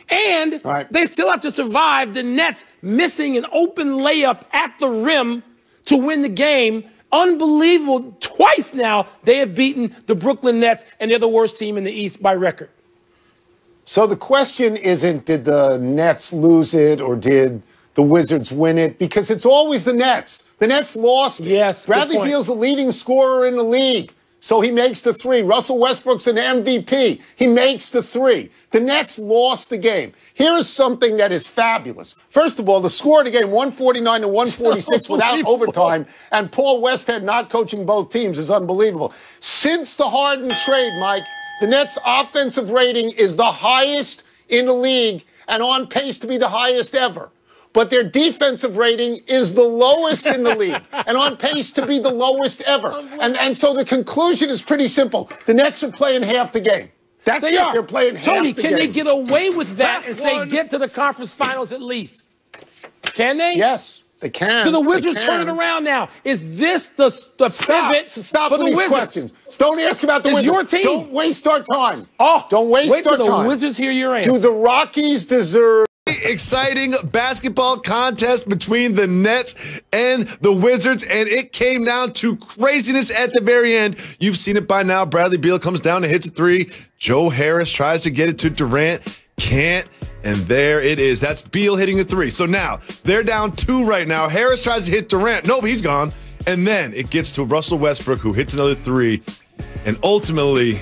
And they still have to survive the Nets missing an open layup at the rim to win the game. Unbelievable. Twice now they have beaten the Brooklyn Nets, and they're the worst team in the East by record. So the question isn't did the Nets lose it or did the Wizards win it? Because it's always the Nets. The Nets lost it. Yes, Bradley Beal's the leading scorer in the league, so he makes the three. Russell Westbrook's an MVP. He makes the three. The Nets lost the game. Here's something that is fabulous. First of all, the score of the game, 149 to 146 without overtime, and Paul Westhead not coaching both teams is unbelievable. Since the Harden trade, Mike, the Nets' offensive rating is the highest in the league and on pace to be the highest ever. But their defensive rating is the lowest in the league and on pace to be the lowest ever. And so the conclusion is pretty simple. The Nets are playing half the game. That's it. They're playing half the game. Tony, can they get away with that and say get to the conference finals at least? Can they? Yes, they can. So the Wizards turning around now. Is this the pivot Stop for with the these Wizards? questions. Don't ask about the It's Wizards. your team. Don't waste our time. Oh, don't waste our time. The Wizards hear your answer. Do the Rockies deserve? Exciting basketball contest between the Nets and the Wizards, and it came down to craziness at the very end. You've seen it by now. Bradley Beal comes down and hits a three. Joe Harris tries to get it to Durant. Can't, and there it is. That's Beal hitting a three. So now they're down 2 right now. Harris tries to hit Durant. Nope, he's gone. And then it gets to Russell Westbrook, who hits another 3, and ultimately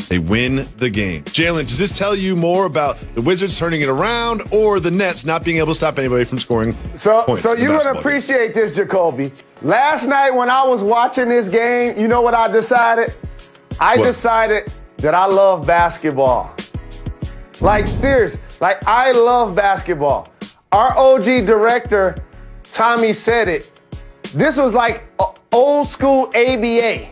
they win the game. Jalen, does this tell you more about the Wizards turning it around or the Nets not being able to stop anybody from scoring points? So you're going to appreciate this, Jacoby. Last night when I was watching this game, you know what I decided? I decided that I love basketball. Like, serious. Like, I love basketball. Our OG director, Tommy, said it. This was like old school ABA.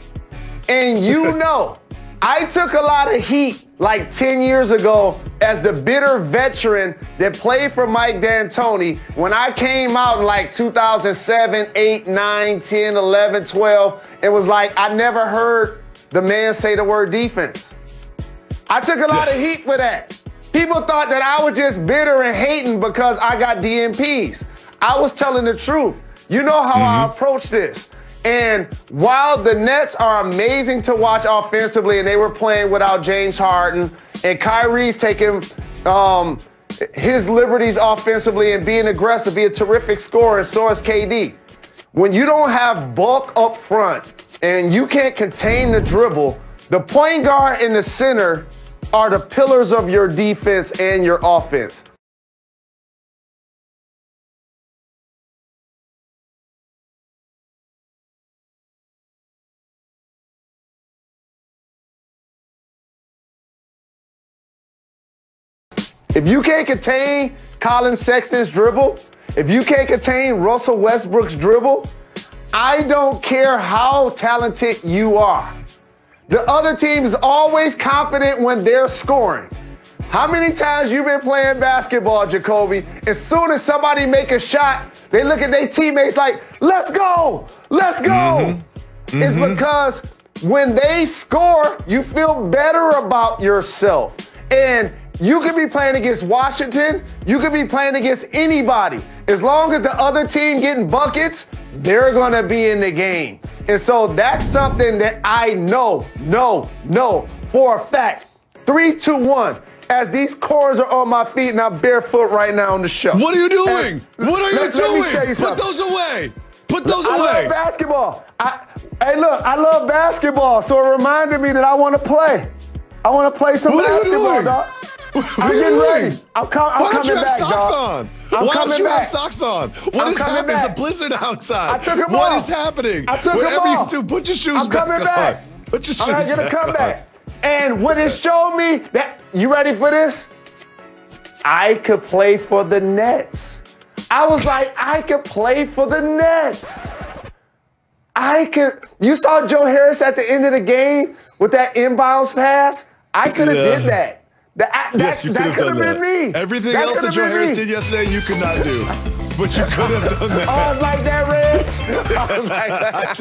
And you know, I took a lot of heat like 10 years ago as the bitter veteran that played for Mike D'Antoni when I came out in like 2007, 8, 9, 10, 11, 12. It was like I never heard the man say the word defense. I took a lot of heat for that. People thought that I was just bitter and hating because I got DMPs. I was telling the truth. You know how I approach this. And while the Nets are amazing to watch offensively, and they were playing without James Harden, and Kyrie's taking his liberties offensively and being aggressive, be a terrific scorer, and so is KD. When you don't have bulk up front and you can't contain the dribble, the point guard and the center are the pillars of your defense and your offense. If you can't contain Colin Sexton's dribble, if you can't contain Russell Westbrook's dribble, I don't care how talented you are. The other team is always confident when they're scoring. How many times you been playing basketball, Jacoby? As soon as somebody make a shot, they look at their teammates like, let's go, let's go. It's because when they score, you feel better about yourself. And you could be playing against Washington. You could be playing against anybody. As long as the other team getting buckets, they're going to be in the game. And so that's something that I know for a fact. 3, 2, 1. As these cords are on my feet and I'm barefoot right now on the show. What are you doing? What are you doing? Let me tell you something. Put those away. Put those away. I love basketball. Hey, look, I love basketball. So it reminded me that I want to play. I want to play some basketball, dog. I'm getting ready. I'm coming back, Why don't you have socks on? Why don't you have socks on? What is happening? There's a blizzard outside. I took them What off. is happening? I took them Whatever off. you do, put your shoes I'm back coming back. on. Put your shoes I'm gonna back come on. back. And what it showed me that, you ready for this? I could play for the Nets. I was like, I could play for the Nets. You saw Joe Harris at the end of the game with that inbounds pass? I could have did that. Yes, you could have done that. Me. Everything else that Joe Harris did yesterday, you could not do. But you could have done that. Oh, like that, Reg? I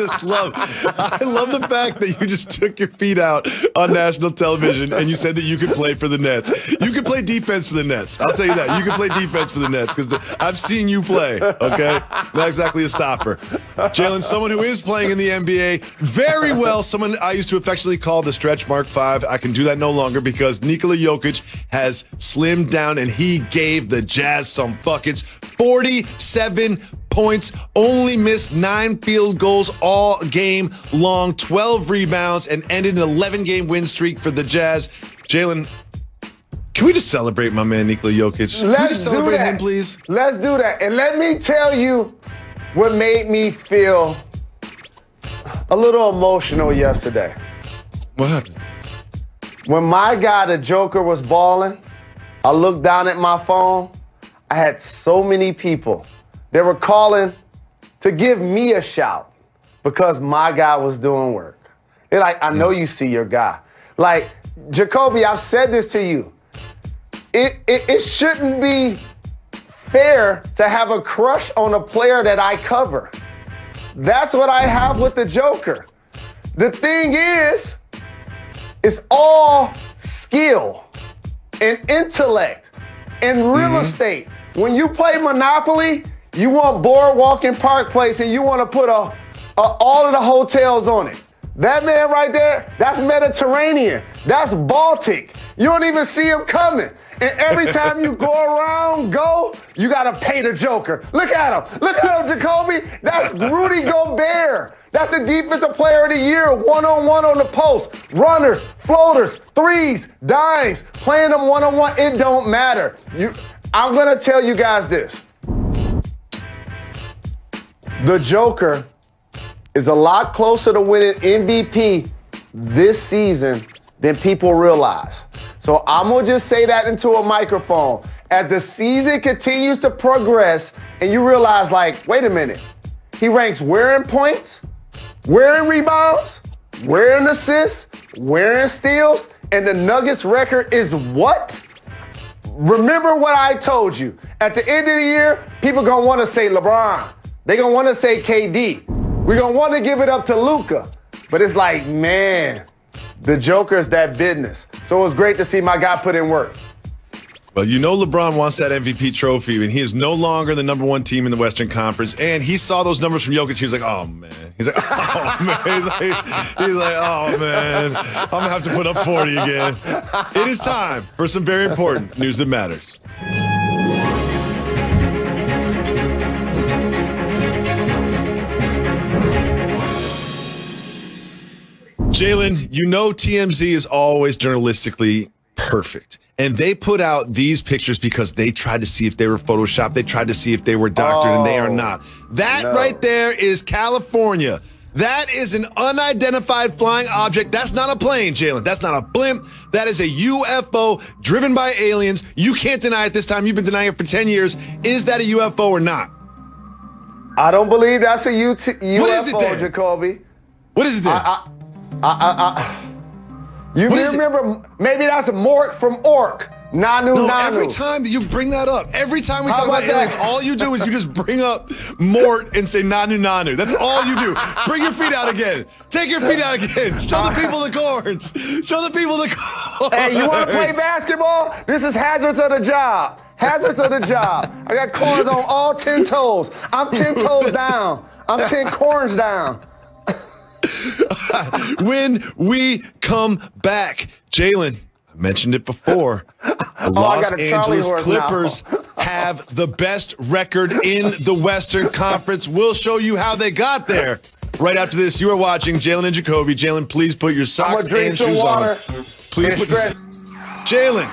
love the fact that you just took your feet out on national television and you said that you could play for the Nets. You could play defense for the Nets. I'll tell you that. You can play defense for the Nets because I've seen you play, okay? Not exactly a stopper. Jalen, someone who is playing in the NBA very well, someone I used to affectionately call the stretch mark 5. I can do that no longer because Nikola Jokic has slimmed down and he gave the Jazz some buckets. 47 points, only missed 9 field goals all game long, 12 rebounds, and ended an 11-game win streak for the Jazz. Jalen, can we just celebrate my man Nikola Jokic? Can we just celebrate him, please? Let's do that. And let me tell you what made me feel a little emotional yesterday. What happened? When my guy, the Joker, was balling, I looked down at my phone. I had so many people. They were calling to give me a shout because my guy was doing work. They're like, I know you see your guy. Like, Jacoby, I've said this to you. It shouldn't be fair to have a crush on a player that I cover. That's what I have with the Joker. The thing is, it's all skill and intellect and real estate. When you play Monopoly, you want Boardwalk and Park Place and you want to put all of the hotels on it. That man right there, that's Mediterranean. That's Baltic. You don't even see him coming. And every time you go around, you got to pay the Joker. Look at him. Look at him, Jacoby. That's Rudy Gobert. That's the defensive player of the year, one-on-one on the post. Runners, floaters, threes, dimes, playing them one-on-one. It don't matter. I'm going to tell you guys this. The Joker is a lot closer to winning MVP this season than people realize. So I'm going to just say that into a microphone. As the season continues to progress and you realize, like, wait a minute, he ranks where in points, where in rebounds, where in assists, where in steals, and the Nuggets record is what? Remember what I told you. At the end of the year, people going to want to say LeBron. They're going to want to say KD. We're going to want to give it up to Luka. But it's like, man, the Joker is that business. So it was great to see my guy put in work. Well, you know LeBron wants that MVP trophy, and he is no longer the #1 team in the Western Conference. And he saw those numbers from Jokic. He was like, oh, man. He's like, oh, man. He's like, oh, man. I'm going to have to put up 40 again. It is time for some very important news that matters. Jalen, you know TMZ is always journalistically perfect. And they put out these pictures because they tried to see if they were Photoshopped. They tried to see if they were doctored, and they are not. That right there is California. That is an unidentified flying object. That's not a plane, Jalen. That's not a blimp. That is a UFO driven by aliens. You can't deny it this time. You've been denying it for 10 years. Is that a UFO or not? I don't believe that's a UFO, what is it then? Jacoby. What is it then? You remember, maybe that's a Mork from Ork. Nanu. Every time that you bring that up, every time we talk about aliens, all you do is you just bring up Mort and say Nanu. That's all you do. Bring your feet out again. Take your feet out again. Show the people the corns. Show the people the corns. Hey, you want to play basketball? This is hazards of the job. Hazards of the job. I got corns on all 10 toes. I'm 10 toes down. I'm 10 corns down. When we come back, Jalen, I mentioned it before, the Los Angeles Clippers have the best record in the Western Conference. We'll show you how they got there. Right after this, you are watching Jalen and Jacoby. Jalen, please put your socks and shoes on. Please put Jalen,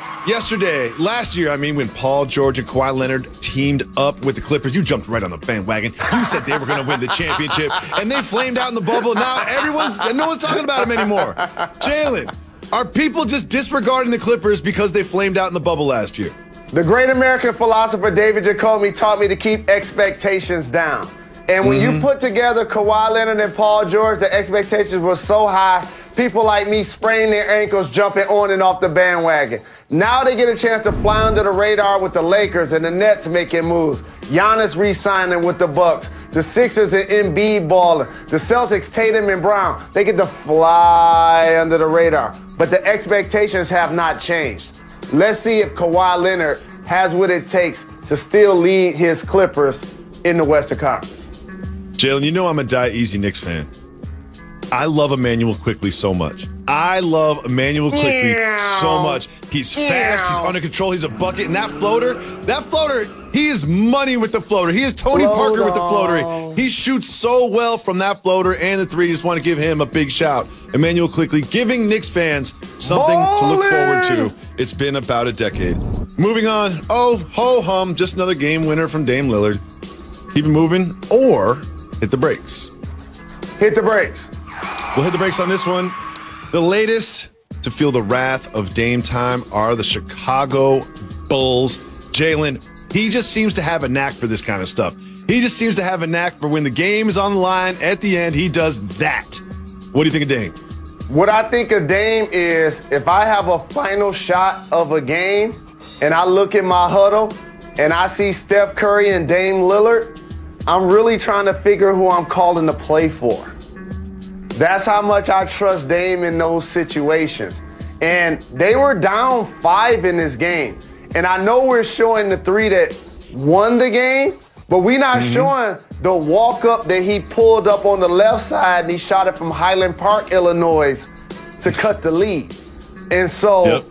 last year, when Paul George and Kawhi Leonard teamed up with the Clippers, you jumped right on the bandwagon. You said they were going to win the championship, and they flamed out in the bubble. Now no one's talking about them anymore. Jalen, are people just disregarding the Clippers because they flamed out in the bubble last year? The great American philosopher David Jacoby taught me to keep expectations down. And when you put together Kawhi Leonard and Paul George, the expectations were so high, people like me spraining their ankles, jumping on and off the bandwagon. Now they get a chance to fly under the radar with the Lakers and the Nets making moves. Giannis re-signing with the Bucks. The Sixers and Embiid balling. The Celtics, Tatum and Brown, they get to fly under the radar. But the expectations have not changed. Let's see if Kawhi Leonard has what it takes to still lead his Clippers in the Western Conference. Jalen, you know I'm a die easy Knicks fan. I love Emmanuel Quickley so much. I love Emmanuel Quickley so much. He's fast. He's under control. He's a bucket. And that floater, he is money with the floater. He is Tony Parker with the floater. He shoots so well from that floater and the three. Just want to give him a big shout. Emmanuel Quickley giving Knicks fans something to look forward to. It's been about a decade. Moving on. Oh, ho-hum. Just another game winner from Dame Lillard. Keep it moving or hit the brakes. Hit the brakes. We'll hit the brakes on this one. The latest to feel the wrath of Dame time are the Chicago Bulls. Jalen, he just seems to have a knack for this kind of stuff. He just seems to have a knack for when the game is on the line, at the end, he does that. What do you think of Dame? What I think of Dame is if I have a final shot of a game and I look at my huddle and I see Steph Curry and Dame Lillard, I'm really trying to figure who I'm calling the play for. That's how much I trust Dame in those situations. And they were down 5 in this game. And I know we're showing the 3 that won the game, but we're not showing the walk-up that he pulled up on the left side and he shot it from Highland Park, Illinois to cut the lead. And so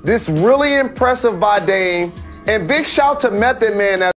this really impressive by Dame. And big shout to Method Man.